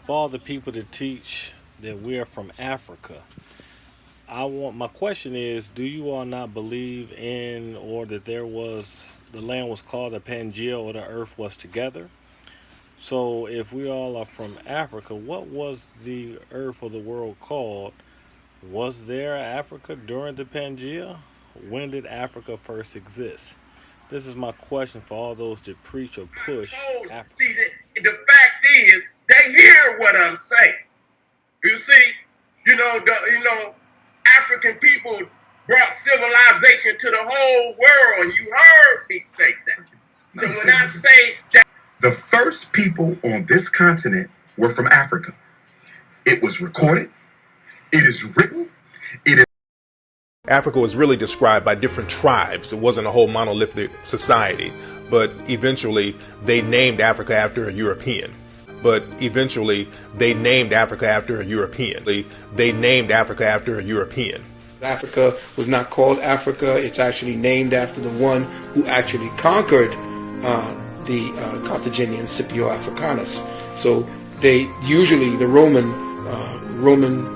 for all the people to teach that we are from Africa, my question is, do you all not believe in or that the land was called a Pangea or the earth was together? So if we all are from Africa, what was the earth or the world called? Was there Africa during the Pangea? When did Africa first exist? This is my question for all those that preach or push Africa. See, the fact is, they hear what I'm saying. You see, African people brought civilization to the whole world, and you heard me say that. So when I say that the first people on this continent were from Africa, it was recorded, it is written, it is. Africa was really described by different tribes. It wasn't a whole monolithic society, but eventually they named Africa after a European. But eventually they named Africa after a European. They named Africa after a European. Africa was not called Africa. It's actually named after the one who actually conquered the Carthaginian Scipio Africanus. So they usually, the Roman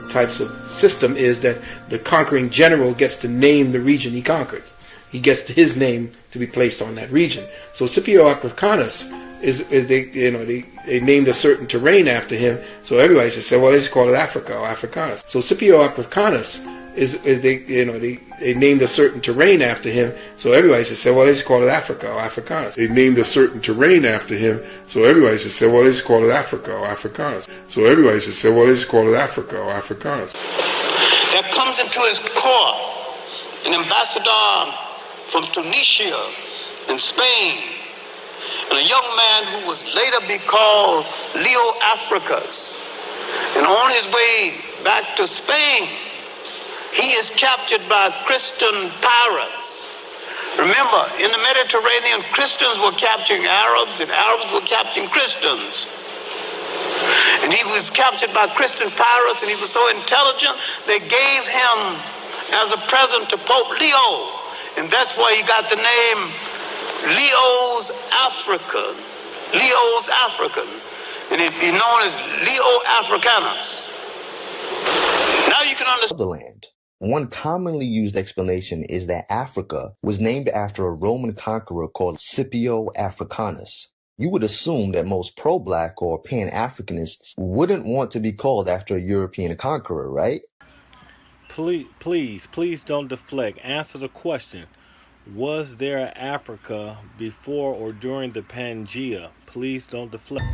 types of system is that the conquering general gets to name the region he conquered. He gets his name to be placed on that region. So Scipio Africanus is they named a certain terrain after him. So everybody just said, well, they just call it Africa or Africanus. So Scipio Africanus they named a certain terrain after him. So everybody just said, well, they just call it Africa or Africanus. They named a certain terrain after him. So everybody just said, well, they just call it Africa or Africanus. So everybody just said, well, they just call it Africa or Africanus. There comes into his court an ambassador from Tunisia in Spain, and a young man who was later be called Leo Africus. And on his way back to Spain, he is captured by Christian pirates. Remember, in the Mediterranean, Christians were capturing Arabs and Arabs were capturing Christians. And he was captured by Christian pirates, and he was so intelligent, they gave him as a present to Pope Leo. And that's why he got the name Leo's African. Leo's African. And he's known as Leo Africanus. Now you can understand. The land. One commonly used explanation is that Africa was named after a Roman conqueror called Scipio Africanus. You would assume that most pro-black or pan-Africanists wouldn't want to be called after a European conqueror, right? Please don't deflect. Answer the question. Was there Africa before or during the Pangea? Please don't deflect.